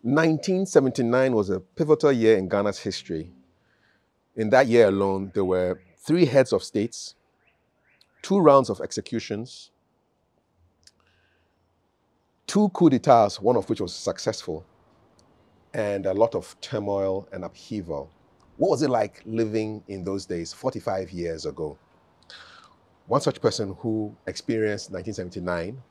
1979 was a pivotal year in Ghana's history. In that year alone, there were 3 heads of states, 2 rounds of executions, 2 coups d'etats, one of which was successful, and a lot of turmoil and upheaval. What was it like living in those days, 45 years ago? One such person who experienced 1979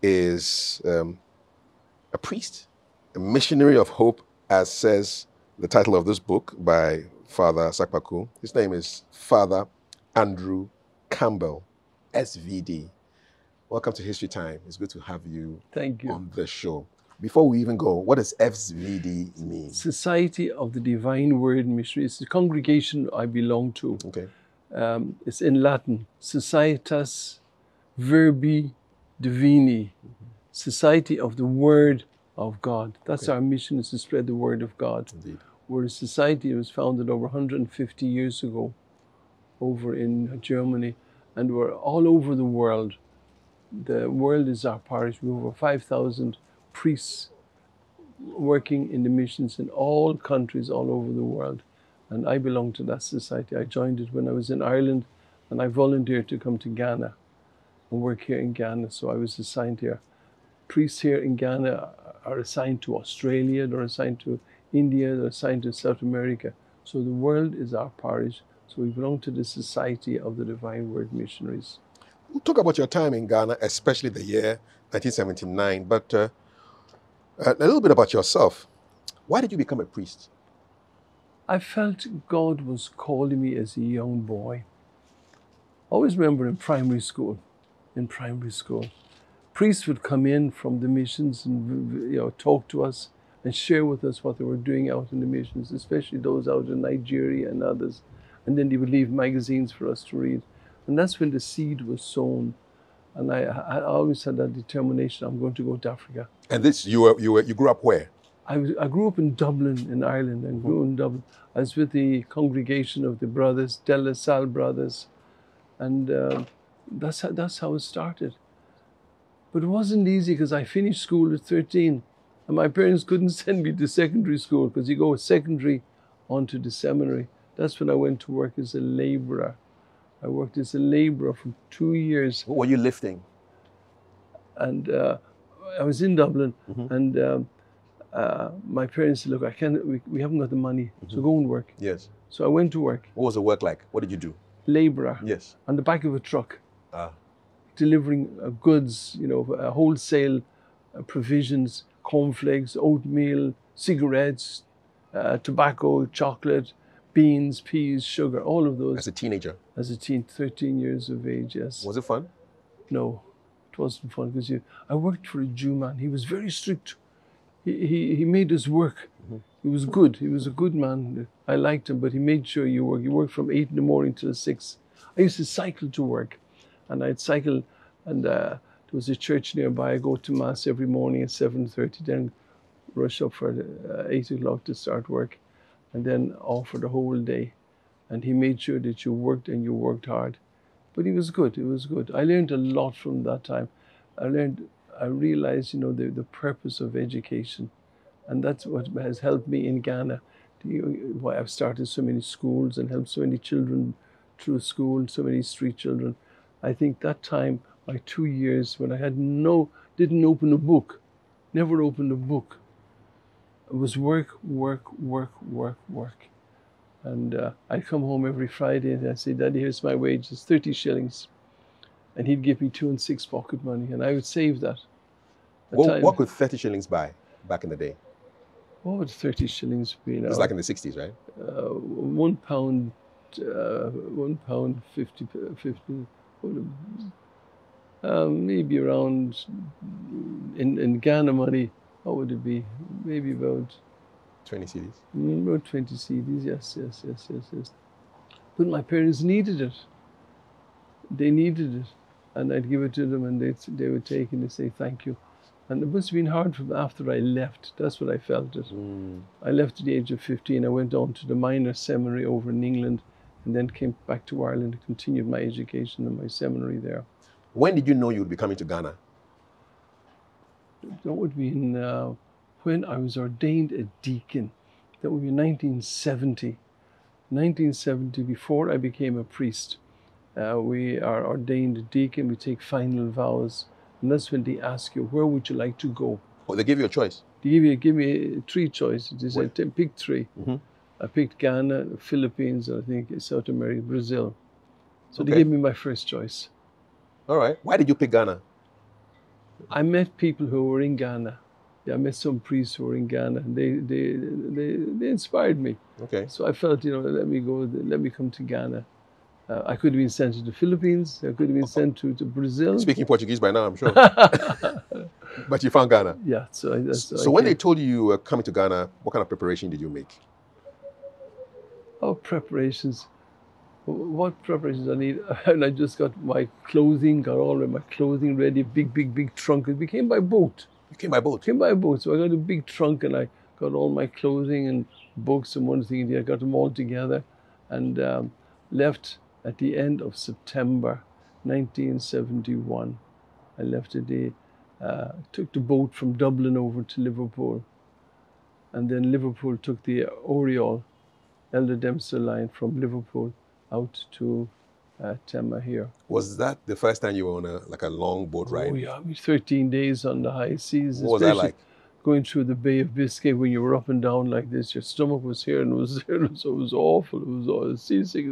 is a priest, a missionary of hope, as says the title of this book by Father Sakpaku. His name is Father Andrew Campbell, SVD. Welcome to History Time. It's good to have you Thank you. on the show. Before we even go, what does SVD mean? Society of the Divine Word Missionary. It's the congregation I belong to. Okay. It's in Latin, Societas Verbi Divini, Society of the Word of God. That's our mission, is to spread the Word of God. Indeed. We're a society that was founded over 150 years ago over in Germany, and we're all over the world. The world is our parish. We have over 5,000 priests working in the missions in all countries all over the world. And I belong to that society. I joined it when I was in Ireland, and I volunteered to come to Ghana and work here in Ghana. So I was assigned here. Priests here in Ghana are assigned to Australia, they're assigned to India, they're assigned to South America. So the world is our parish. So we belong to the Society of the Divine Word Missionaries. We'll talk about your time in Ghana, especially the year 1979, but a little bit about yourself. Why did you become a priest? I felt God was calling me as a young boy. I always remember in primary school, priests would come in from the missions and talk to us and share with us what they were doing out in the missions, especially those out in Nigeria and others. And then they would leave magazines for us to read. And that's when the seed was sown. And I always had that determination, I'm going to go to Africa. And this, you grew up where? I grew up in Dublin, in Ireland, and grew in Dublin. I was with the congregation of the brothers, De La Salle brothers, and that's how it started. But it wasn't easy because I finished school at 13, and my parents couldn't send me to secondary school because you go secondary onto the seminary. That's when I went to work as a labourer. I worked as a labourer for 2 years. What were you lifting? And I was in Dublin, and my parents said, look, we haven't got the money, so go and work. Yes. So I went to work. What was the work like? What did you do? Labourer. Yes. On the back of a truck, delivering goods, wholesale provisions, cornflakes, oatmeal, cigarettes, tobacco, chocolate, beans, peas, sugar, all of those. As a teenager? As a teen, 13 years of age, yes. Was it fun? No, it wasn't fun because I worked for a Jew man. He was very strict. He made us work. He was good. He was a good man. I liked him, but he made sure you work. You worked from 8 in the morning till 6. I used to cycle to work, and I'd cycle, and there was a church nearby. I go to mass every morning at 7:30, then rush up for 8 o'clock to start work, and then off for the whole day. And he made sure that you worked and you worked hard. But he was good. It was good. I learned a lot from that time. I realized, the purpose of education. And that's what has helped me in Ghana. Why I've started so many schools and helped so many children through school, so many street children. I think that time, my 2 years when I didn't open a book, never opened a book. It was work, work, work, work, work. And I'd come home every Friday and I'd say, Daddy, here's my wages, 30 shillings. And he'd give me 2 and 6 pocket money, and I would save that. What could 30 shillings buy back in the day? What would 30 shillings be now? It's like in the 60s, right? £1, £1.50, maybe around, in Ghana money, what would it be? Maybe about 20 CDs? About 20 CDs, yes. But my parents needed it. They needed it. And I'd give it to them, and they would take it and they'd say thank you. And it must have been hard for them after I left. That's what I felt it. I left at the age of 15. I went on to the minor seminary over in England, and then came back to Ireland and continued my education in my seminary there. When did you know you would be coming to Ghana? That would be in when I was ordained a deacon. That would be 1970. 1970, before I became a priest. We are ordained a deacon, we take final vows, and that's when they ask you, where would you like to go? Oh, they give you a choice. They give me three choices. They said, pick three. Mm-hmm. I picked Ghana, the Philippines, I think South America, Brazil. So Okay. they gave me my first choice. All right. Why did you pick Ghana? I met people who were in Ghana. Yeah, I met some priests who were in Ghana, and they inspired me. Okay. So I felt, let me go, let me come to Ghana. I could have been sent to the Philippines. I could have been sent to Brazil. Speaking Portuguese by now, I'm sure. But you found Ghana. Yeah. So when they told you you were coming to Ghana, what kind of preparation did you make? Oh, preparations. What preparations I need? And I just got my clothing, got all of my clothing ready, big trunk. It came by boat. You came by boat? Came by boat. So I got a big trunk and I got all my clothing and books and one thing. I got them all together and left at the end of September 1971. I left at took the boat from Dublin over to Liverpool. And then Liverpool took the Oriole, Elder Dempster line from Liverpool out to Tema here. Was that the first time you were on a long boat ride? Oh yeah, 13 days on the high seas. What was that like? Going through the Bay of Biscay when you were up and down like this, your stomach was here and it was there, so it was awful. It was all seasick.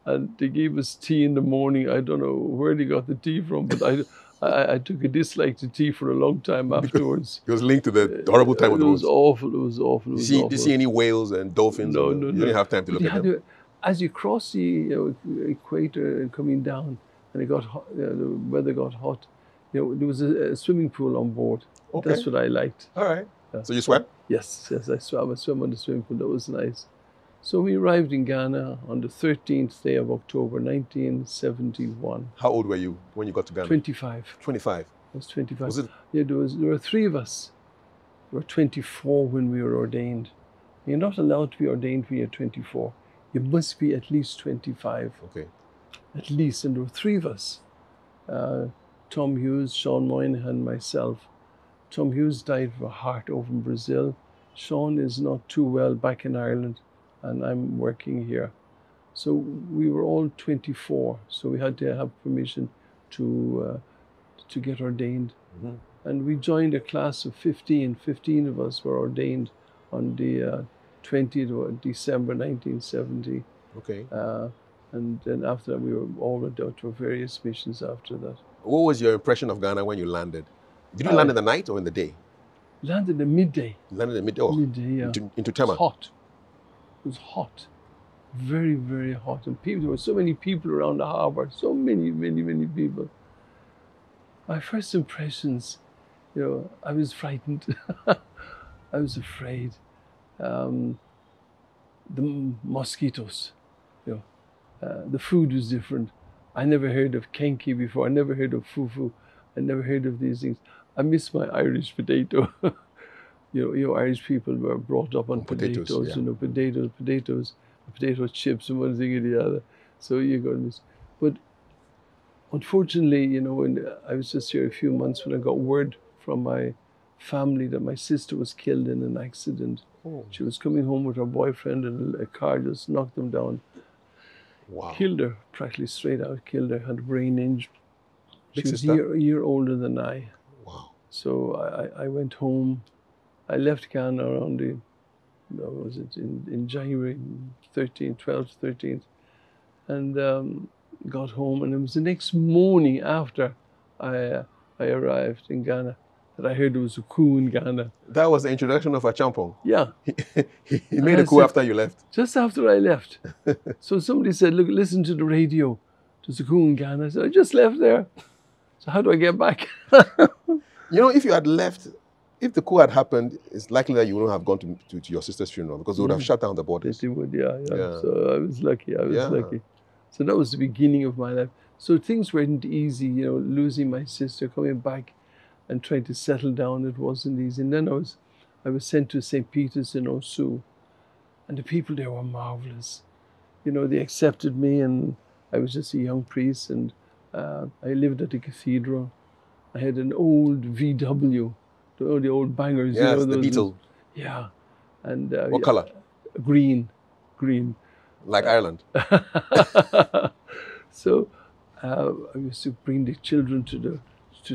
And they gave us tea in the morning. I don't know where they got the tea from, but I took a dislike to tea for a long time afterwards. It was linked to the horrible time of the boat. It was awful. It was awful. Did you see any whales and dolphins? No. You didn't have time to look at them? As you cross the equator and coming down, and it got hot, the weather got hot, there was a swimming pool on board. Okay. That's what I liked. All right. So you swam? Yes, I swam. I swam on the swimming pool. That was nice. So we arrived in Ghana on the 13th day of October, 1971. How old were you when you got to Ghana? 25. 25. I was 25. Was it? Yeah, there were three of us. There were 24 when we were ordained. You're not allowed to be ordained when you're 24. You must be at least 25. Okay. At least. And there were three of us. Tom Hughes, Sean Moynihan, and myself. Tom Hughes died of a heart over in Brazil. Sean is not too well back in Ireland, and I'm working here. So we were all 24. So we had to have permission to get ordained. Mm-hmm. And we joined a class of 15. 15 of us were ordained on the 20th of December 1970. Okay. And then after that, we were all went out to various missions after that. What was your impression of Ghana when you landed? Did you land in the night or in the day? Landed at midday. You landed at midday? Oh, Midday, yeah. Into Tema? It was hot. It was hot. Very, very hot. And there were so many people around the harbour. So many people. My first impressions, I was frightened. I was afraid. The mosquitoes, the food was different. I never heard of kenki before. I never heard of fufu. I never heard of these things. I miss my Irish potato. Irish people were brought up on potatoes, yeah. potato chips and one thing or the other. So you're going to miss. But unfortunately, when I was just here a few months when I got word from my family that my sister was killed in an accident. Oh. She was coming home with her boyfriend and a car just knocked them down. Wow. Killed her, practically straight out, killed her, had a brain injury. She was sister? a year older than I. Wow. So I went home. I left Ghana around in January 12th, 13th, and got home. And it was the next morning after I arrived in Ghana that I heard there was a coup in Ghana. That was the introduction of Acheampong. Yeah. He made a coup after you left. Just after I left. So somebody said, look, listen to the radio. There's a coup in Ghana. I said, I just left there. So how do I get back? If you had left, if the coup had happened, it's likely that you wouldn't have gone to your sister's funeral because they would have shut down the borders. They would, yeah. So I was lucky. Lucky. So that was the beginning of my life. So things weren't easy, losing my sister, coming back and trying to settle down. It wasn't easy. And then I was sent to St. Peter's in Osu. And the people there were marvelous. They accepted me, and I was just a young priest, and I lived at the cathedral. I had an old VW, the old bangers. Yes, you know, the those, Beetle. Yeah, and What color? Green. Like Ireland. So I used to bring the children to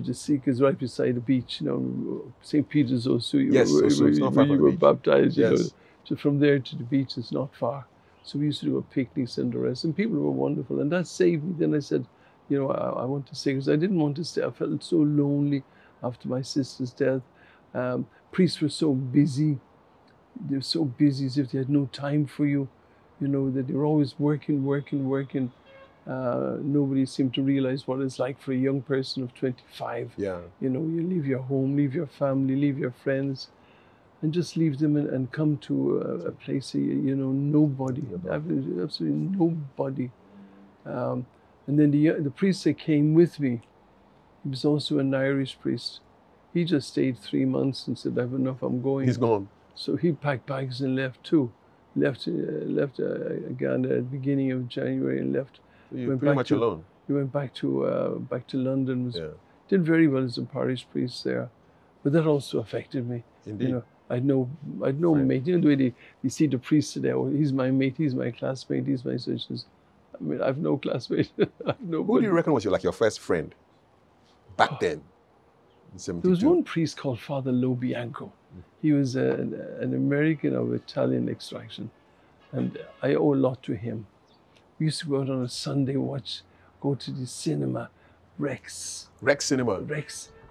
the Seekers right beside the beach. You know, St. Peter's also. Yes, also, it's not far where you from the were beach. baptized. You know, Yes. so from there to the beach is not far. So we used to do a picnics and the rest, and people were wonderful, and that saved me. Then I said, you know, I want to stay because I didn't want to stay. I felt so lonely after my sister's death. Priests were so busy. They were so busy as if they had no time for you. You know, that they were always working. Nobody seemed to realize what it's like for a young person of 25. Yeah. You know, you leave your home, leave your family, leave your friends, and just leave them and come to a place, you know, nobody, absolutely nobody. And then the priest that came with me, he was also an Irish priest. He just stayed 3 months and said, "I've enough, I'm going." He's gone. So he packed bags and left too. Left again at the beginning of January and left. So you're pretty much alone. He went back to London. Did very well as a parish priest there, but that also affected me. Indeed. You know, I'd no mate. You know the way you see the priest today. Oh, he's my mate. He's my classmate. He's my such. I mean, I've no classmate. Who do you reckon was your first friend back then? In 72? There was one priest called Father Lo Bianco. He was an American of Italian extraction, and I owe a lot to him. We used to go out on a Sunday, go to the cinema, Rex Cinema.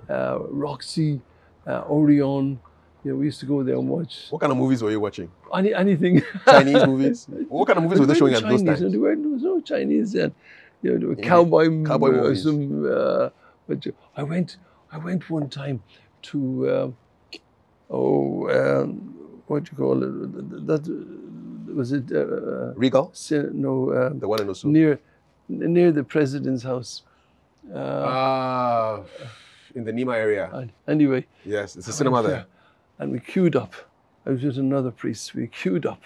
Roxy, Orion. You know, we used to go there and watch. What kind of movies were you watching? Anything. Chinese movies? What kind of movies were they showing at those times? No, there was no Chinese then. You know, there were cowboy movies. But I went one time to what do you call it? That was it? Regal? No, the one in Osu. Near the president's house. In the Nema area. Anyway. Yes, it's a cinema there. And we queued up. I was with another priest. We queued up.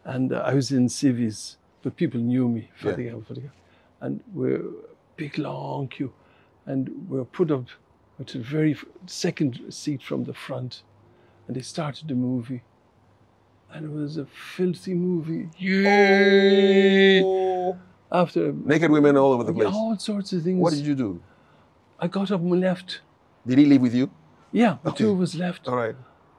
And I was in civies, but people knew me. And we're big, long queue. And we're put up to the very second seat from the front. And they started the movie. And it was a filthy movie. Yay! Oh. After naked women all over the place. All sorts of things. What did you do? I got up and left. Did he leave with you? Yeah, the two of us left. All right.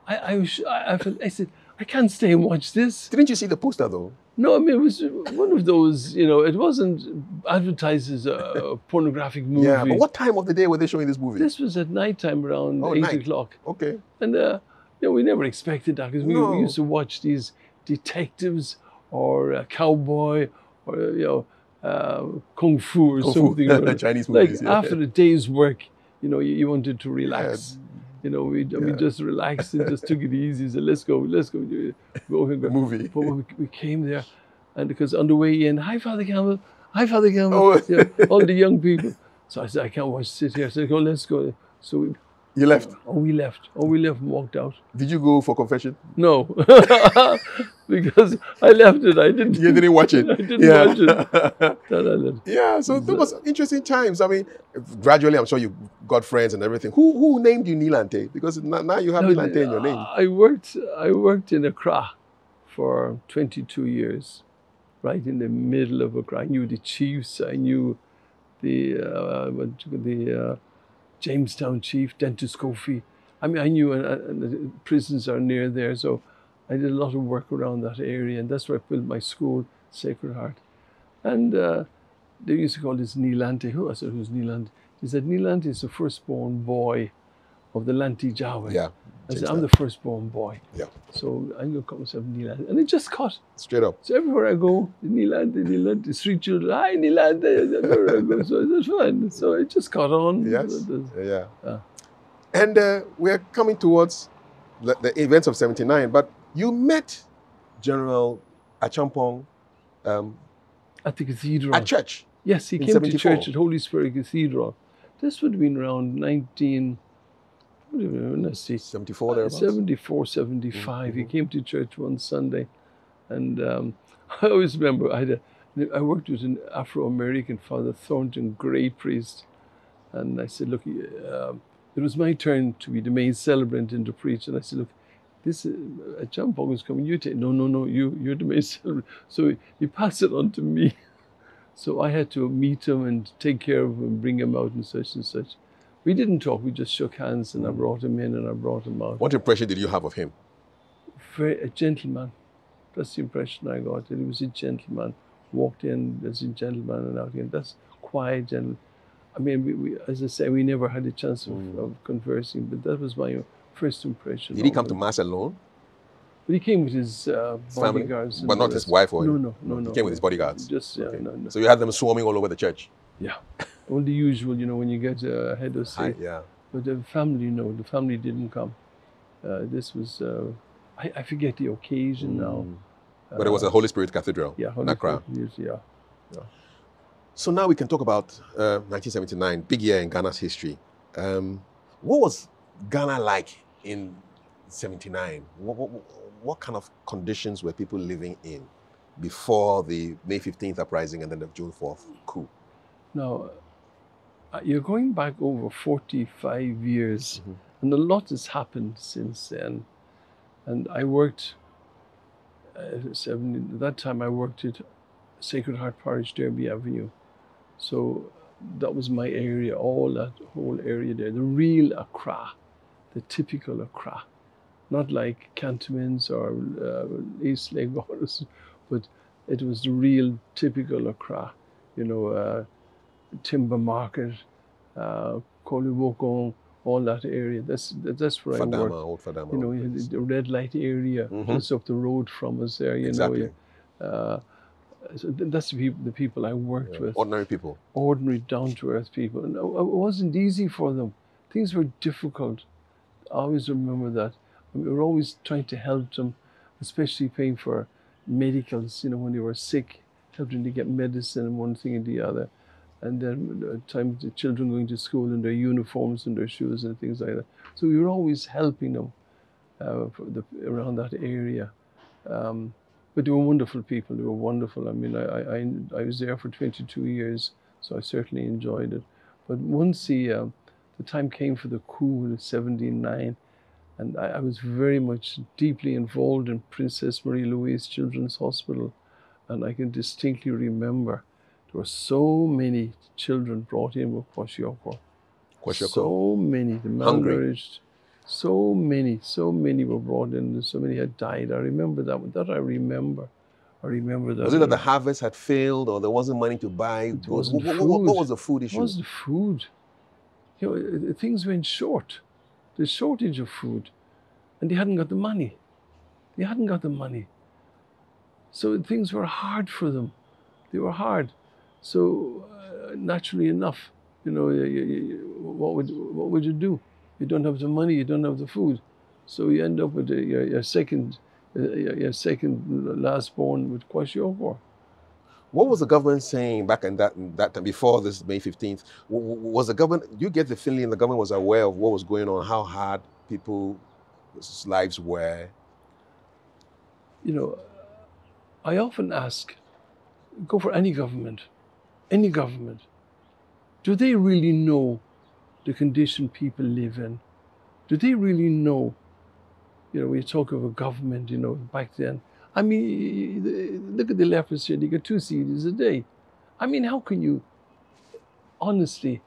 I said, I can't stay and watch this. Didn't you see the poster though? No, I mean, it was one of those, you know, it wasn't advertised as a pornographic movie. Yeah, but what time of the day were they showing this movie? This was at nighttime around 8 o'clock. Okay. And, you know, we never expected that because we used to watch these detectives or cowboy or, you know, kung fu or something. Chinese movies. Like after a day's work, you know, you wanted to relax. Yeah. You know, we just relaxed and just took it easy. So let's go. Go. Movie. But when we came there, and because on the way in, hi Father Campbell. Oh. Yeah, all the young people. So I said, I can't sit here. I said, let's go. So you left? We left and walked out. Did you go for confession? No, because I left it. I didn't. You didn't watch it. I didn't watch it. Yeah, so that was interesting times. I mean, gradually, I'm sure you got friends and everything. Who named you Nante? Because now you have Nante in your name. I worked in Accra for 22 years, right in the middle of Accra. I knew the chiefs. I knew the Jamestown chief, Dentist Kofi. I mean, I knew the prisons are near there, so I did a lot of work around that area, and that's where I built my school, Sacred Heart. And they used to call this Nilante. I said, who's Nilante? He said, Nilante is the firstborn boy of the Lanti Jawa. Yeah. I said, I'm the firstborn boy. Yeah. So I'm going to call myself Nilante. And it just caught. Straight up. So everywhere I go, Nilante, street children, hi Nilante, everywhere I go. So it's fun. So it just caught on. Yes. Yeah. And we're coming towards the events of 79, but you met General Acheampong at the cathedral. At church? Yes, he came 74. To church at Holy Spirit Cathedral. This would have been around 74 thereabouts? 74, 75. Mm-hmm. He came to church one Sunday. And I always remember I worked with an Afro-American, Father Thornton, great priest. And I said, look, it was my turn to be the main celebrant and to preach. And I said, look, this Acheampong is coming. You take, no, you're the main celebrant. So he passed it on to me. So I had to meet him and take care of him, bring him out and such and such. We didn't talk, we just shook hands, and I brought him in and I brought him out. What impression did you have of him? A gentleman. That's the impression I got, that he was a gentleman. Walked in as a gentleman and out again. That's quiet, gentle. I mean, we, as I say, we never had a chance of conversing, but that was my first impression. Did he come to Mass alone? But he came with his bodyguards. But not his wife or... No. He came with his bodyguards? Just, yeah, okay. no. So you had them swarming all over the church? Yeah. All the usual, you know, when you get head of state. Yeah. But the family, no, the family didn't come. This was, I forget the occasion now. But it was a Holy Spirit Cathedral, yeah, Holy Accra. Spirit, yeah. So now we can talk about 1979, big year in Ghana's history. What was Ghana like in 79? What kind of conditions were people living in before the May 15th uprising and then the June 4th coup? Now, you're going back over 45 years, and a lot has happened since then. And I worked, at that time I worked at Sacred Heart Parish, Derby Avenue. So that was my area, all that whole area there. The real Accra, the typical Accra. Not like cantonments or East Lagos, but it was the real typical Accra. You know, Timber Market, Kolibokong, all that area. That's where I worked. Old Fadama. You know, the red light area, just up the road from us there. You know, so that's the people I worked with. Ordinary people. Ordinary, down-to-earth people. And it wasn't easy for them. Things were difficult. I always remember that. We were always trying to help them, especially paying for medicals, you know, when they were sick, helping to get medicine and one thing and the other. And then at times the children going to school in their uniforms and their shoes and things like that. So we were always helping them around that area. But they were wonderful people. They were wonderful. I mean, I was there for 22 years, so I certainly enjoyed it. But once the time came for the coup in '79, and I was very much deeply involved in Princess Marie Louise Children's Hospital, and I can distinctly remember there were so many children brought in with kwashiorkor. So many, the malnourished. So many were brought in, and so many had died. I remember that. That I remember. I remember that. Was it that the harvest had failed, or there wasn't money to buy? What was the food issue? It was the food. You know, things went short. There's shortage of food, and they hadn't got the money. They hadn't got the money. So things were hard for them. They were hard. So naturally enough, you know, what would you do? You don't have the money, you don't have the food. So you end up with your second last born with kwashiorkor. What was the government saying back in that time, before this May 15th? Was the government, you get the feeling the government was aware of what was going on, how hard people's lives were? You know, I often ask, go for any government. Do they really know the condition people live in? Do they really know? You know, we talk of a government, you know, back then. I mean, look at the lepers here, they get 2 CDs a day. I mean, how can you honestly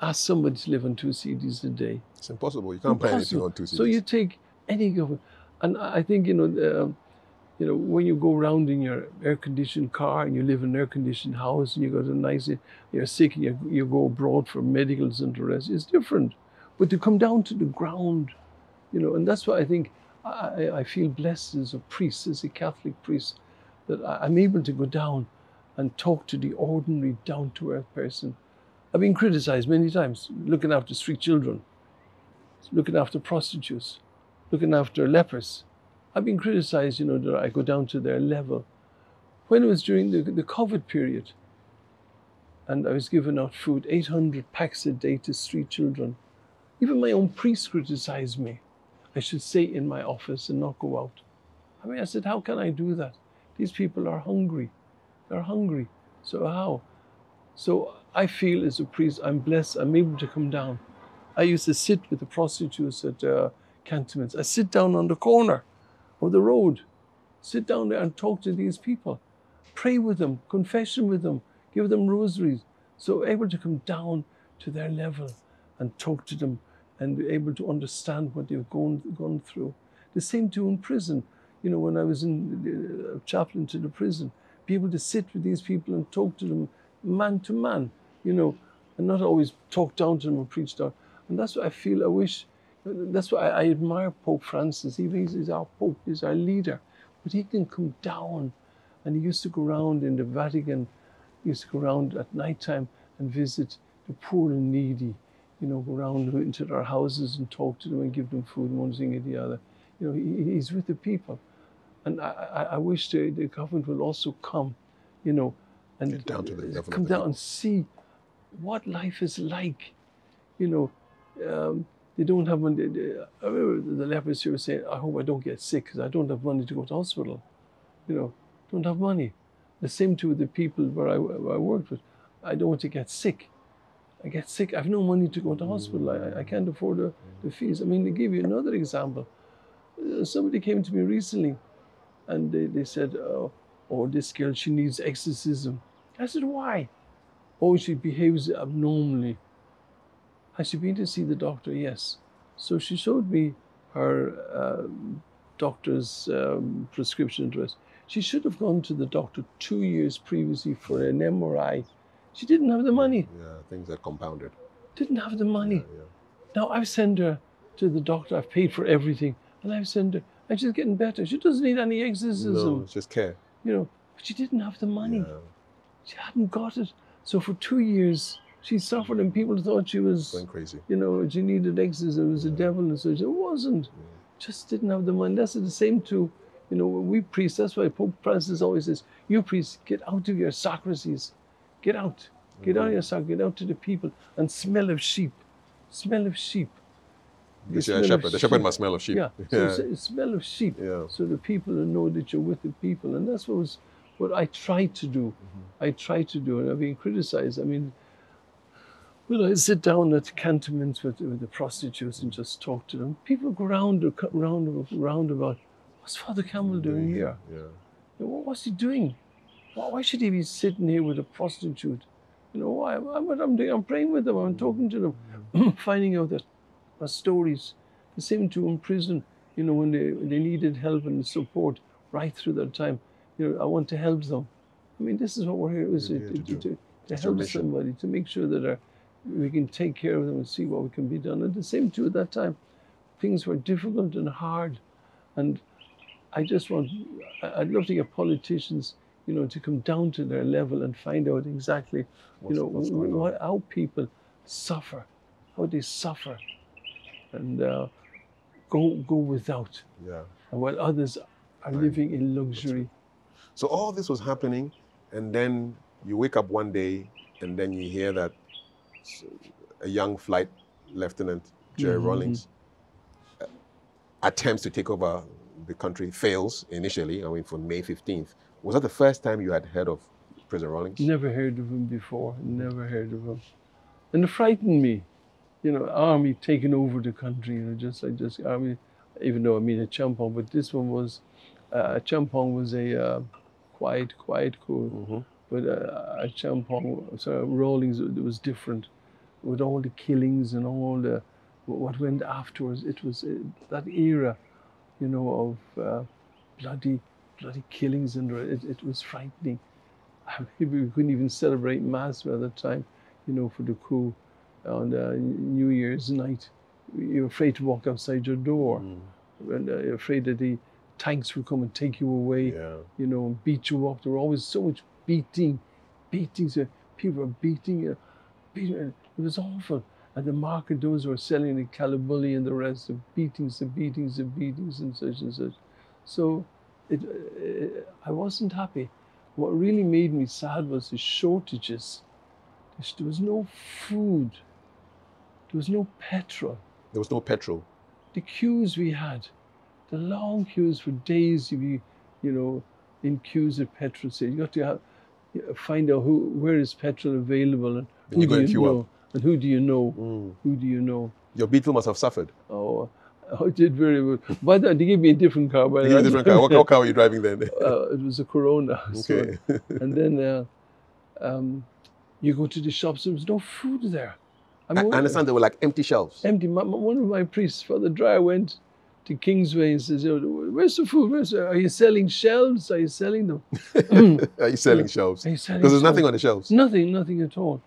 ask somebody to live on 2 CDs a day? It's impossible. You can't buy anything on 2 CDs. So you take any government, and I think, you know, when you go around in your air-conditioned car and you live in an air-conditioned house and you got a nice, you're sick and you go abroad for medicals and the rest, it's different. But to come down to the ground, you know, and that's why I think I feel blessed as a priest, as a Catholic priest, that I'm able to go down and talk to the ordinary, down-to-earth person. I've been criticized many times, looking after street children, looking after prostitutes, looking after lepers. I've been criticized, you know, that I go down to their level. When it was during the COVID period, and I was giving out food, 800 packs a day to street children, even my own priest criticized me. I should stay in my office and not go out. I mean, I said, how can I do that? These people are hungry. They're hungry. So how? So I feel as a priest, I'm blessed. I'm able to come down I used to sit with the prostitutes at cantonments. I sit down on the corner of the road, sit down there and talk to these people, pray with them, confession with them, give them rosaries. So able to come down to their level and talk to them and be able to understand what they've gone through. The same too in prison. You know, when I was in chaplain to the prison, be able to sit with these people and talk to them man to man, you know, and not always talk down to them and preach down. And that's what I feel, I wish, that's why I admire Pope Francis. Even he's our Pope, he's our leader. But he can come down, and he used to go around in the Vatican, he used to go around at night time and visit the poor and needy, you know, go around into their houses and talk to them and give them food, one thing or the other. You know, he's with the people. And I wish the government will also come, you know, and get down to the level come down and see what life is like. You know, they don't have money. I remember the lepers here were saying, I hope I don't get sick because I don't have money to go to hospital. You know, don't have money. The same too with the people where I worked with. I don't want to get sick. I get sick. I have no money to go to hospital. I can't afford the fees. I mean, to give you another example, somebody came to me recently and they said, oh, this girl, she needs exorcism. I said, why? Oh, she behaves abnormally. Has she been to see the doctor? Yes. So she showed me her doctor's prescription address. She should have gone to the doctor 2 years previously for an MRI. She didn't have the money. Yeah, things that compounded. Didn't have the money. Yeah. Now I've sent her to the doctor. I've paid for everything. And I've sent her. And she's getting better. She doesn't need any exorcism. No, it's just care. You know, but she didn't have the money. Yeah. She hadn't got it. So for 2 years, she suffered and people thought she was Going crazy. You know, she needed exorcism. It was a devil. And so it wasn't. Just didn't have the money. That's the same too. You know, we priests, that's why Pope Francis always says, you priests, get out of your sacristies. Get out. Get out of your sacristy. Get out to the people and smell of sheep. Smell of sheep. Because you're a shepherd. The shepherd must smell of sheep. Yeah. So smell of sheep. Yeah. So the people will know that you're with the people. And that's what I tried to do. I tried to do. And I've been criticized. I mean, when I sit down at cantonments with the prostitutes and just talk to them, people go round about, what's Father Campbell doing here? Yeah. What's he doing? Why should he be sitting here with a prostitute? You know, why? What I'm doing, I'm praying with them, I'm talking to them, finding out that stories. The same too in prison, you know, when they needed help and support right through that time. You know, I want to help them. I mean, this is what we're here, is to help somebody, to make sure that we can take care of them and see what can be done. And the same too at that time, things were difficult and hard. And I'd love to get politicians, you know, to come down to their level and find out exactly, how people suffer, how they suffer, and go without. Yeah. And while others are living in luxury. So all this was happening, and then you wake up one day, and then you hear that a young flight lieutenant, Jerry Rawlings, attempts to take over the country, fails initially, I mean, for May 15th. Was that the first time you had heard of President Rawlings? Never heard of him before, never heard of him. And it frightened me, you know, army taking over the country, you know, just army, even though I mean Acheampong, but this one was, Acheampong was a quiet coup. But Acheampong, so Rawlings, it was different. With all the killings and all what went afterwards, it was that era, you know, of bloody killings, and it was frightening. I mean, we couldn't even celebrate Mass at the time, you know, for the coup on New Year's night. You're afraid to walk outside your door, and you're afraid that the tanks would come and take you away, you know, and beat you up. There were always so much beatings. People were beating. It was awful. And the market, those who were selling the calabulli and the rest, the beatings and such and such. So I wasn't happy. What really made me sad was the shortages. There was no food. There was no petrol. There was no petrol. The queues we had, the long queues for days, you'd be, you know, in queues at petrol stations. You got to find out where is petrol available and who do you know. And who do you know? Who do you know? Your Beetle must have suffered. Oh, I did very well. But they gave me a different car. You gave a different car. What car were you driving then? It was a Corona. Okay. So, and then you go to the shops, there was no food there. I understand they were like empty shelves. Empty. One of my priests, Father Dreyer, went to Kingsway and says, where's the food? Are you selling shelves? Are you selling them? Are you selling shelves? Are you selling Because there's shelves? nothing on the shelves. Nothing at all.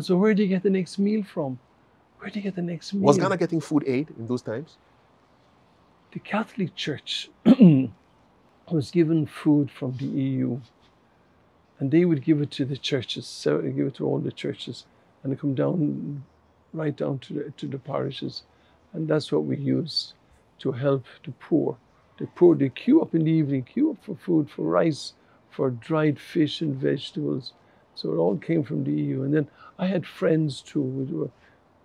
So where do you get the next meal from? Where do you get the next meal? Was Ghana getting food aid in those times? The Catholic Church was given food from the EU, and they would give it to the churches, so they give it to all the churches, and it come down, right down to the parishes, and that's what we use to help the poor. The poor, they queue up in the evening, queue up for food, for rice, for dried fish and vegetables. So it all came from the EU. And then I had friends too.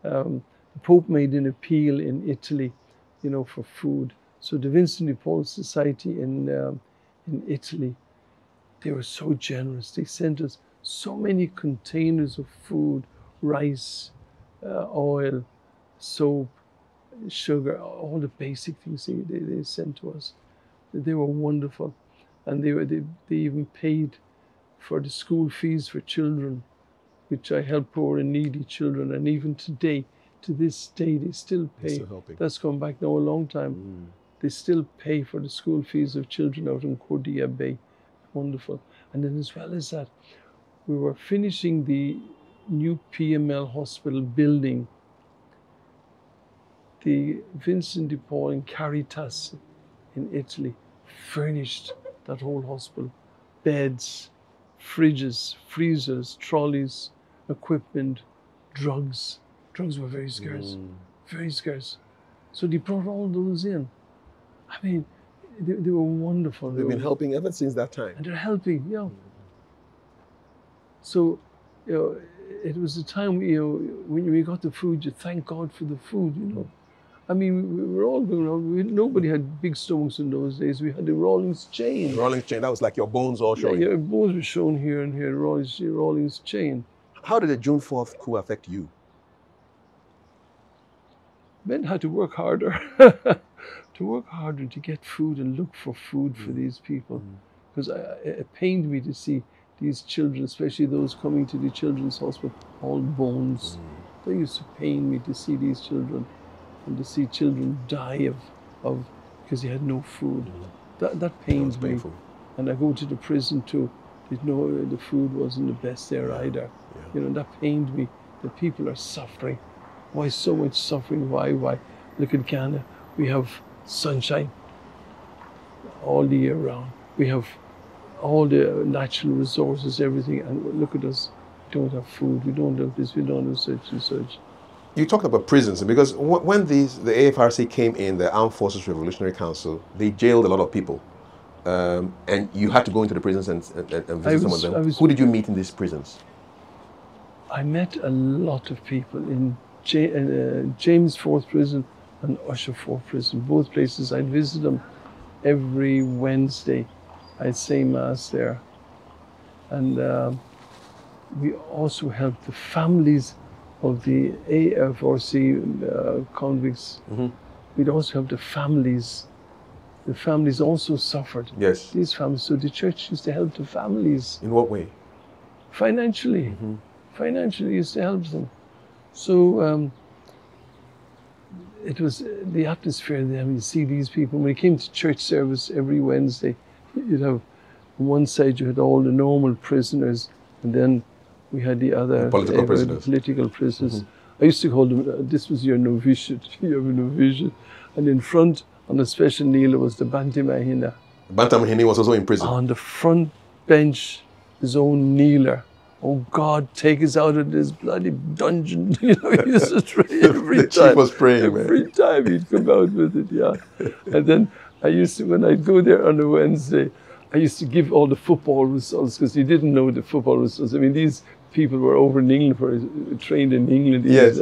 The Pope made an appeal in Italy, for food. So the Vincent Society in Italy, they were so generous. They sent us so many containers of food, rice, oil, soap, sugar, all the basic things they sent to us. They were wonderful. And they even paid for the school fees for children, which I help poor and needy children. And even today, to this day, they still pay. Still helping. That's gone back now a long time. They still pay for the school fees of children out in Cordia Bay. Wonderful. And then as well as that, we were finishing the new PML hospital building. The Vincent de Paul and Caritas in Italy furnished that whole hospital. Beds, fridges, freezers, trolleys, equipment, drugs. Drugs were very scarce, very scarce. So they brought all those in. I mean, they were wonderful. They've been helping ever since that time. And they're helping, So, it was a time, when we got the food, you thank God for the food, I mean, we were all going around. Nobody had big stomachs in those days. We had the Rawlings chain. Rawlings chain, that was like your bones all showing. Yeah, your bones were shown here and here, Rawlings chain. How did the June 4th coup affect you? Men had to work harder, to get food and look for food for these people. Because it pained me to see these children, especially those coming to the children's hospital, all bones. That used to pain me to see these children. And to see children die of because they had no food. That pains me. And I go to the prison too. The food wasn't the best there either. That pained me. The people are suffering. Why so much suffering? Why? Look at Ghana. We have sunshine all the year round. We have all the natural resources, everything. And look at us. We don't have food. We don't have this. We don't have such and such. You talked about prisons, because when the AFRC came in, the Armed Forces Revolutionary Council, they jailed a lot of people. And you had to go into the prisons and visit some of them. Who did you meet in these prisons? I met a lot of people in James Fourth Prison and Usher Fourth Prison. Both places, I'd visit them every Wednesday. I'd say Mass there. And we also helped the families of the AFRC convicts. We'd also help the families. The families also suffered. Yes. These families. So the church used to help the families. In what way? Financially. Financially used to help them. So it was the atmosphere there. You see these people. When it came to church service every Wednesday, you'd have on one side you had all the normal prisoners, and then we had the other political prisoners. Political prisoners. I used to call them, this was your novitiate, you have a novitiate. And in front, on a special kneeler, was the Bantamahina. Bantamahina was also in prison. On the front bench, his own kneeler. Oh God, take us out of this bloody dungeon. He used to pray every time. The chief was praying, every time he'd come out with it, And then I used to, when I'd go there on a Wednesday, I used to give all the football results, because you didn't know the football results. I mean, these people were over in England, trained in England. Yes.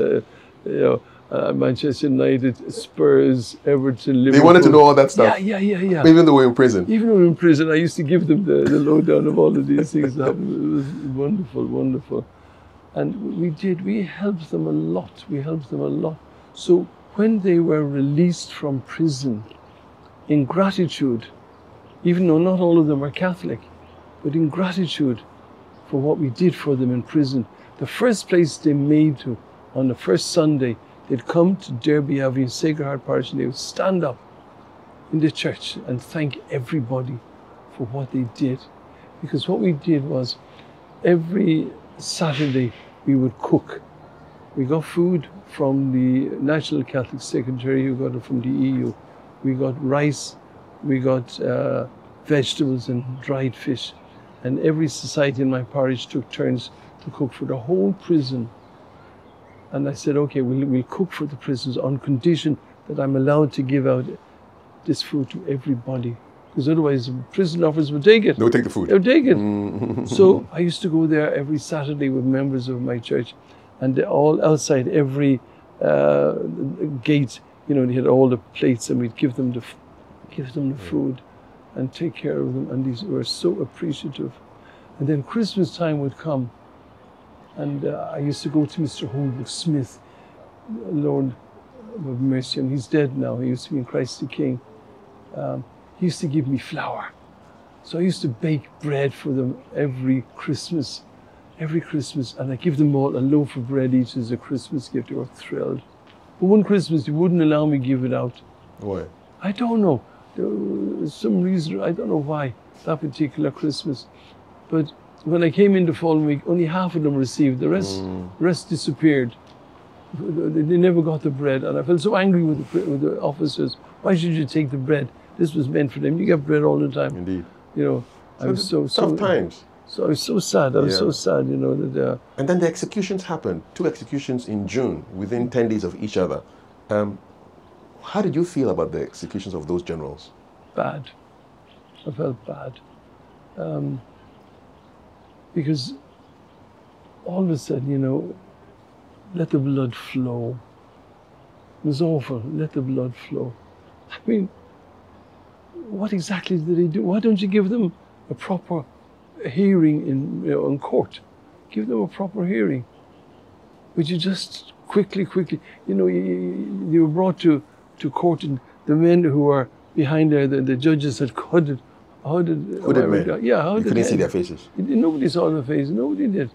Manchester United, Spurs, Everton, Liverpool. They wanted to know all that stuff. Yeah. Even though we were in prison. Even though we were in prison, I used to give them the lowdown of all of these things. It was wonderful, wonderful. And we helped them a lot. So when they were released from prison, in gratitude, even though not all of them were Catholic, but in gratitude for what we did for them in prison, the first place they made to, on the first Sunday, they'd come to Derby Avenue, Sacred Heart Parish, and they would stand up in the church and thank everybody for what they did. Because what we did was, every Saturday we would cook. We got food from the National Catholic Secretary, who got it from the EU. We got rice, we got vegetables and dried fish. And every society in my parish took turns to cook for the whole prison. And I said, okay, we'll cook for the prisoners on condition that I'm allowed to give out this food to everybody. Because otherwise the prison officers would take it. They would take the food. They would take it. So I used to go there every Saturday with members of my church, and they're all outside every gate, you know, they had all the plates, and we'd give them the food and take care of them, and these were so appreciative. And then Christmas time would come, and I used to go to Mr. Holbrook Smith, Lord of mercy, and he's dead now. He used to be in Christ the King. He used to give me flour. So I used to bake bread for them every Christmas, and I give them all a loaf of bread each as a Christmas gift. They were thrilled. But one Christmas, they wouldn't allow me to give it out. Why? I don't know. There was some reason, I don't know why, that particular Christmas. But when I came in the following week, only half of them received. The rest disappeared. They never got the bread. And I felt so angry with the officers. Why should you take the bread? This was meant for them. You get bread all the time. Indeed. You know, I was so tough times. So I was so sad. I was so sad, you know, that. And then the executions happened. 2 executions in June, within 10 days of each other. How did you feel about the executions of those generals? Bad. I felt bad. Because all of a sudden, you know, let the blood flow. It was awful. Let the blood flow. I mean, what exactly did they do? Why don't you give them a proper hearing in court? Give them a proper hearing. Would you just quickly, you know, you were brought to court, and the men who were behind there, the judges had hooded men. Yeah, hooded. You couldn't see their faces. Nobody saw their faces. Nobody did.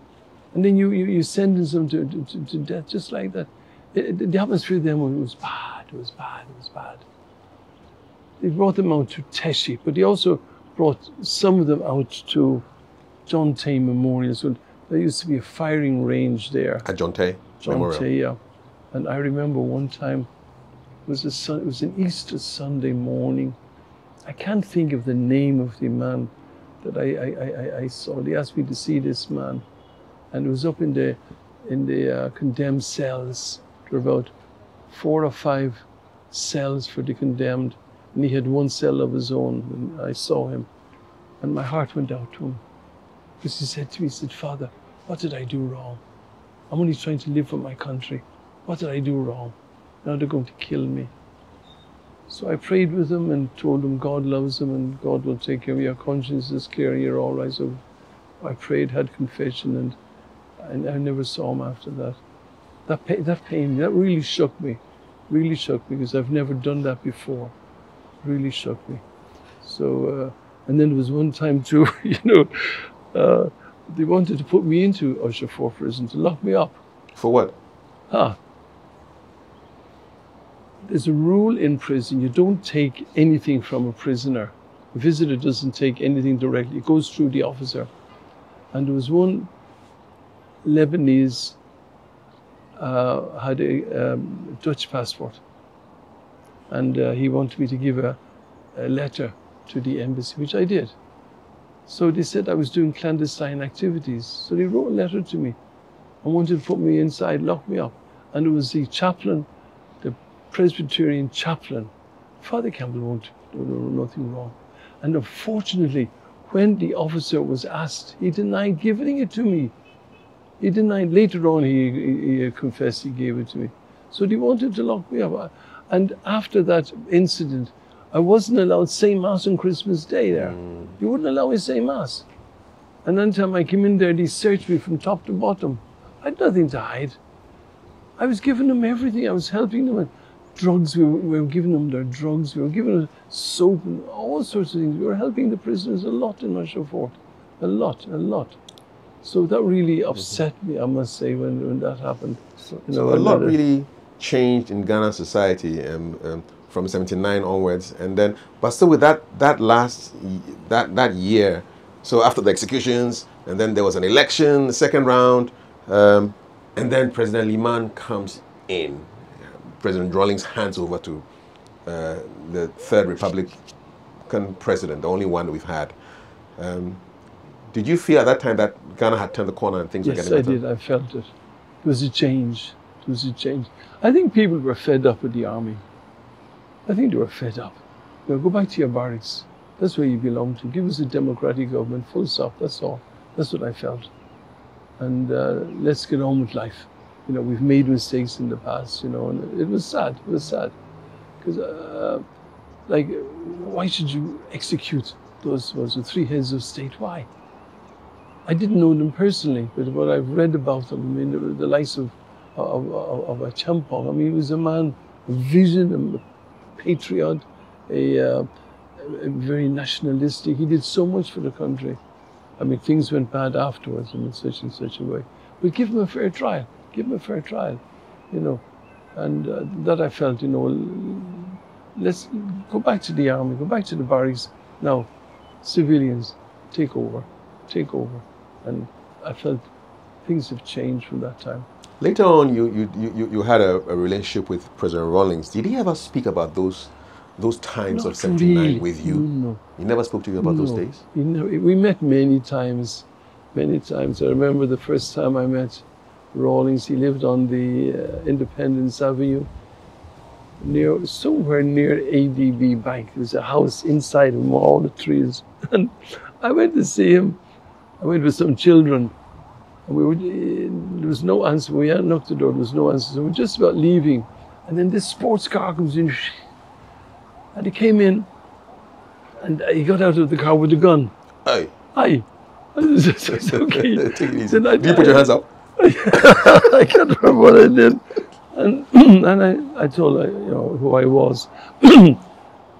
And then you sentence them to death just like that. The atmosphere then was bad. It was bad. They brought them out to Teshi, but they also brought some of them out to Nante Memorial. So there used to be a firing range there. At Nante Memorial? Nante, yeah. And I remember one time, it was an Easter Sunday morning. I can't think of the name of the man that I saw. They asked me to see this man. And it was up in the condemned cells. There were about 4 or 5 cells for the condemned. And he had one cell of his own, and I saw him. And my heart went out to him. Because he said to me, he said, "Father, what did I do wrong? I'm only trying to live for my country. What did I do wrong? Now they're going to kill me." So I prayed with him and told him God loves him and God will take care of your conscience is clear and you're all right. So I prayed, had confession, and I never saw him after that. That pain, that really shook me. Really shook me because I've never done that before. Really shook me. So, and then there was one time too, you know, they wanted to put me into Acheampong prison to lock me up. For what? There's a rule in prison, you don't take anything from a prisoner. A visitor doesn't take anything directly, it goes through the officer. And there was one Lebanese, had a Dutch passport. And he wanted me to give a letter to the embassy, which I did. So they said I was doing clandestine activities. So they wrote a letter to me and wanted to put me inside, lock me up. And it was the chaplain, the Presbyterian chaplain. Father Campbell won't do nothing wrong. And unfortunately, when the officer was asked, he denied giving it to me. He denied. Later on, he confessed he gave it to me. So they wanted to lock me up. And after that incident, I wasn't allowed to say Mass on Christmas Day there. You wouldn't allow me to say Mass. And one time I came in there, they searched me from top to bottom. I had nothing to hide. I was giving them everything. I was helping them with drugs. We were giving them their drugs. We were giving them soap and all sorts of things. We were helping the prisoners a lot in Marshall Fort. A lot, a lot. So that really upset me, I must say, when that happened. So a lot really changed in Ghana society from '79 onwards, and then, but still with that year. So after the executions, and then there was an election, the second round, and then President Liman comes in. President Rawlings hands over to the third Republican president, the only one that we've had. Did you feel at that time that Ghana had turned the corner and things were getting better? Yes, I did. I felt it. It was a change. It was a change. I think people were fed up with the army. I think they were fed up. You know, go back to your barracks. That's where you belong to. Give us a democratic government, full stop. That's all. That's what I felt. And let's get on with life. You know, we've made mistakes in the past, you know, and it was sad. It was sad. Because, like, why should you execute those the three heads of state? Why? I didn't know them personally, but what I've read about them, I mean, the likes of Acheampong, I mean, he was a man of vision, a patriot, a very nationalistic. He did so much for the country. I mean, things went bad afterwards in such and such a way. But give him a fair trial. Give him a fair trial, you know. And that I felt, you know, let's go back to the army, go back to the barracks. Now, civilians, take over. Take over. And I felt things have changed from that time. Later on, you had a relationship with President Rawlings. Did he ever speak about those times Not of '79 really. with you? No. He never spoke to you about those days? We met many times, many times. I remember the first time I met Rawlings. He lived on the Independence Avenue, somewhere near ADB Bank. There's a house inside of all the trees. And I went to see him. I went with some children. And there was no answer. We hadn't knocked the door, there was no answer. So we were just about leaving. And then this sports car comes in. And he came in. And he got out of the car with a gun. Aye. Aye. It's okay. Take it easy. Did you put your hands up? I can't remember what I did. And I told her, you know, who I was.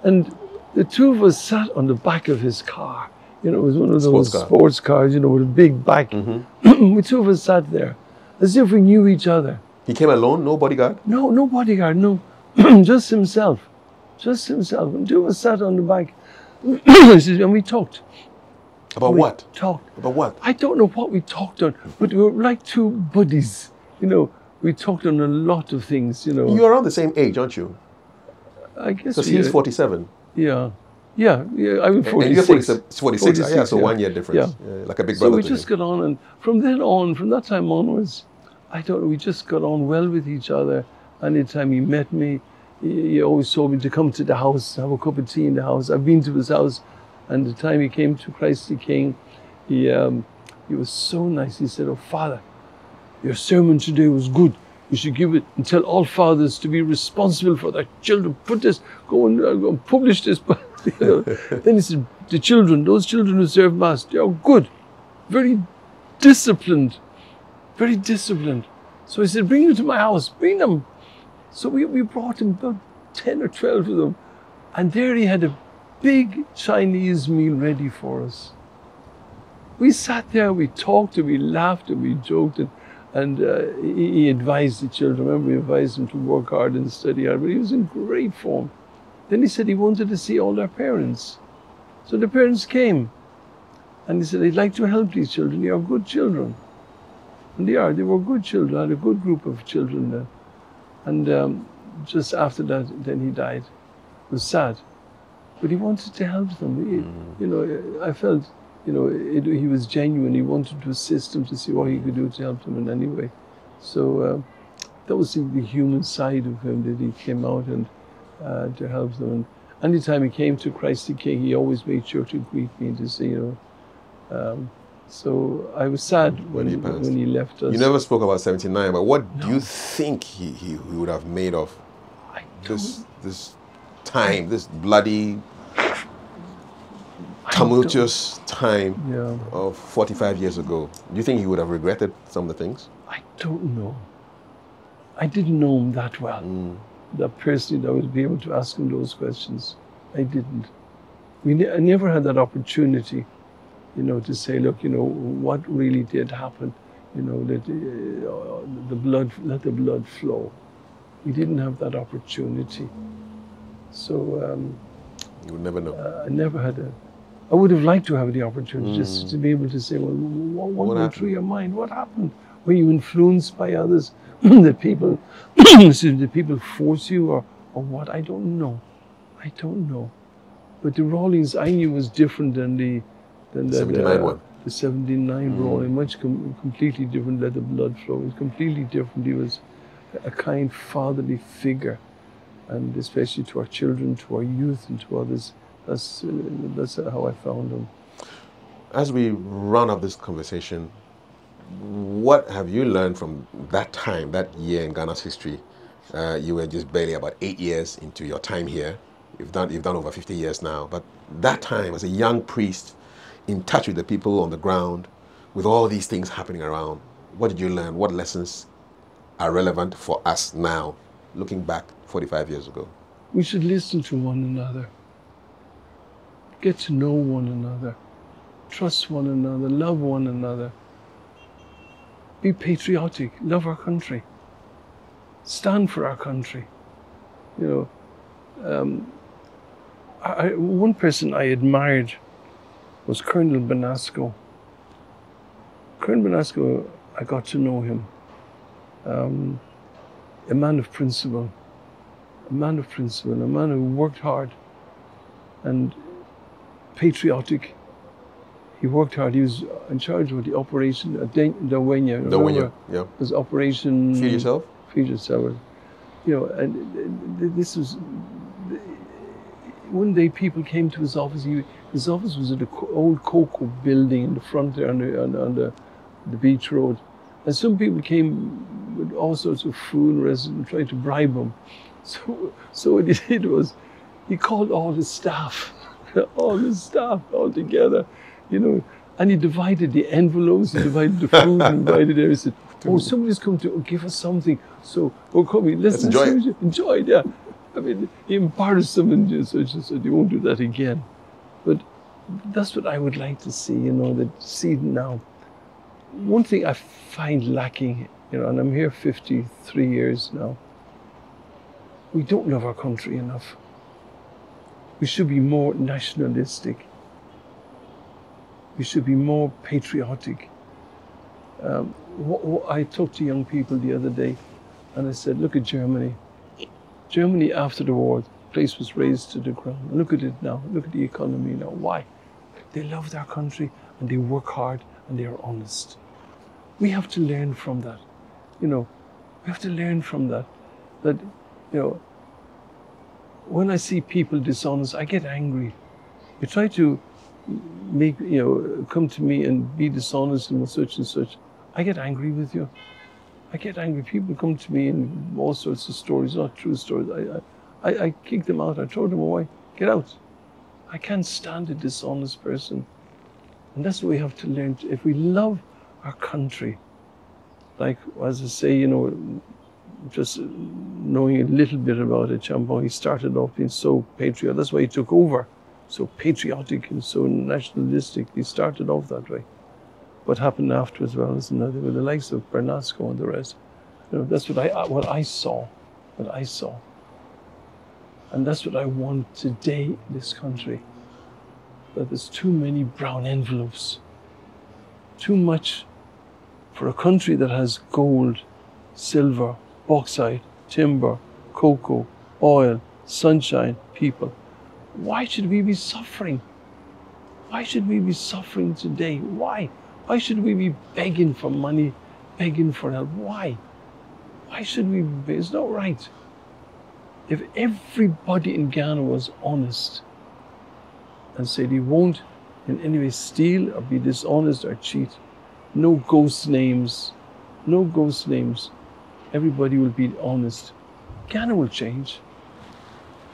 And the two of us sat on the back of his car. You know, it was one of those sports cars, you know, with a big back. The two of us sat there, as if we knew each other. He came alone, no bodyguard? No, no bodyguard, no. Just himself. Just himself. And two of us sat on the back. And we talked. About what? Talked. About what? I don't know what we talked on, but we were like two buddies. You know, we talked on a lot of things, you know. You're around the same age, aren't you? I guess. Because he's 47. Yeah. Yeah, I'm 46. And you're 46. Yeah, so yeah. 1 year difference. Yeah. Like a big brother. So we just got on, and from then on, from that time onwards, I don't know, we just got on well with each other. Anytime he met me, he always told me to come to the house, have a cup of tea in the house. I've been to his house, and the time he came to Christ the King, he was so nice. He said, "Oh, Father, your sermon today was good. You should give it and tell all fathers to be responsible for their children. Put this, go and publish this." You know. Then he said, "The children, those children who serve Mass, they are good, very disciplined, very disciplined." So he said, "Bring them to my house, bring them." So we brought him about 10 or 12 of them. And there he had a big Chinese meal ready for us. We sat there, we talked, and we laughed, and we joked, and he advised the children. Remember, he advised them to work hard and study hard, but he was in great form. Then he said he wanted to see all their parents. So the parents came. And he said, "I'd like to help these children. They are good children." And they are. They were good children. I had a good group of children there. And just after that, then he died. It was sad. But he wanted to help them. You know, I felt, you know, he was genuine. He wanted to assist them to see what he could do to help them in any way. So that was the human side of him that he came out and to help them. And anytime he came to Christ the King, he always made sure to greet me and to say, you know. So I was sad when he left us. You never spoke about '79, but what do you think he would have made of this time, this bloody, tumultuous time of 45 years ago? Do you think he would have regretted some of the things? I don't know. I didn't know him that well. That personally, that I would be able to ask him those questions. I didn't. I never had that opportunity, you know, to say, look, you know, what really did happen, you know, let the blood flow. We didn't have that opportunity. So you would never know. I never had I would have liked to have the opportunity just to be able to say, well, what went through your mind? What happened? Were you influenced by others? That people, did people force you or what? I don't know. I don't know. But the Rawlings I knew was different than the 79 one. The 79 Rawling, completely different. Let the blood flow. It was completely different. He was a kind fatherly figure, and especially to our children, to our youth, and to others. That's how I found him. As we run up this conversation, what have you learned from that time, that year in Ghana's history? You were just barely about 8 years into your time here. You've done over 50 years now. But that time, as a young priest, in touch with the people on the ground, with all these things happening around, what did you learn? What lessons are relevant for us now, looking back 45 years ago? We should listen to one another. Get to know one another. Trust one another. Love one another. Be patriotic. Love our country. Stand for our country. You know, one person I admired was Colonel Benasco. Colonel Benasco, I got to know him. A man of principle. A man of principle. A man who worked hard and patriotic. He worked hard. He was in charge of the operation Dawenya. Yeah. It was Operation Feed Yourself. Feed Yourself. You know, and this was. One day, people came to his office. His office was at the old cocoa building in the front there on the beach road, and some people came with all sorts of food and tried to bribe him. So what he did was, he called all his staff. All together, you know, and he divided the envelopes, he divided the food, and divided everything. Oh, somebody's come to give us something, so we're coming. Let's enjoy it. Yeah, I mean, he embarrassed them and so they won't do that again. But that's what I would like to see, you know, see now. One thing I find lacking, you know, and I'm here 53 years now. We don't love our country enough. We should be more nationalistic. We should be more patriotic. I talked to young people the other day, and I said, look at Germany. Germany after the war, the place was razed to the ground. Look at it now. Look at the economy now. Why? They love their country, and they work hard, and they are honest. We have to learn from that. You know, we have to learn from that. That, you know, when I see people dishonest, I get angry. You try to come to me and be dishonest and such and such. I get angry with you. I get angry. People come to me and all sorts of stories, not true stories. I kick them out. I throw them away. Get out. I can't stand a dishonest person. And that's what we have to learn. If we love our country, like, as I say, you know, just knowing a little bit about Acheampong, he started off being so patriotic. That's why he took over, so patriotic and so nationalistic. He started off that way. What happened after as well is another, with the likes of Bernasco and the rest. You know, that's what I saw, and that's what I want today in this country. That there's too many brown envelopes, too much for a country that has gold, silver, bauxite, timber, cocoa, oil, sunshine, people. Why should we be suffering? Why should we be suffering today? Why? Why should we be begging for money, begging for help? Why? Why should we be? It's not right. If everybody in Ghana was honest and said he won't in any way steal or be dishonest or cheat, no ghost names, no ghost names. Everybody will be honest. Ghana will change.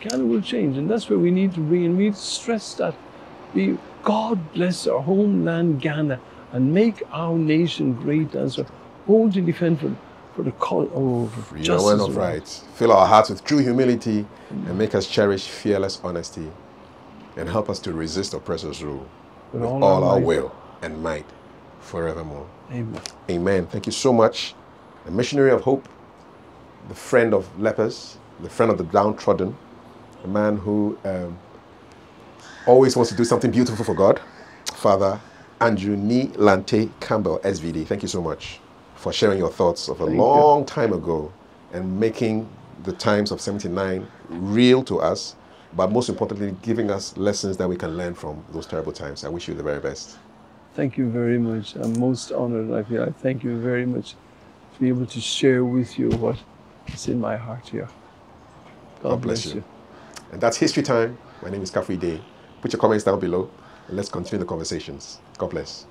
Ghana will change, and that's where we need to bring in. We need to stress that. God bless our homeland Ghana and make our nation great as a hold and defend for for the cause of Freedom justice and of rights. Fill our hearts with true humility and make us cherish fearless honesty and help us to resist oppressors' rule with all our will and might forevermore. Amen. Amen. Thank you so much. A missionary of hope, the friend of lepers, the friend of the downtrodden, a man who always wants to do something beautiful for God, Father Andrew Nante Campbell, SVD. Thank you so much for sharing your thoughts of a long time ago and making the times of 79 real to us, but most importantly, giving us lessons that we can learn from those terrible times. I wish you the very best. Thank you very much. I'm most honored. I thank you very much to be able to share with you what is in my heart here. God bless you. And that's History Time. My name is Kafri Day. Put your comments down below and let's continue the conversations. God bless.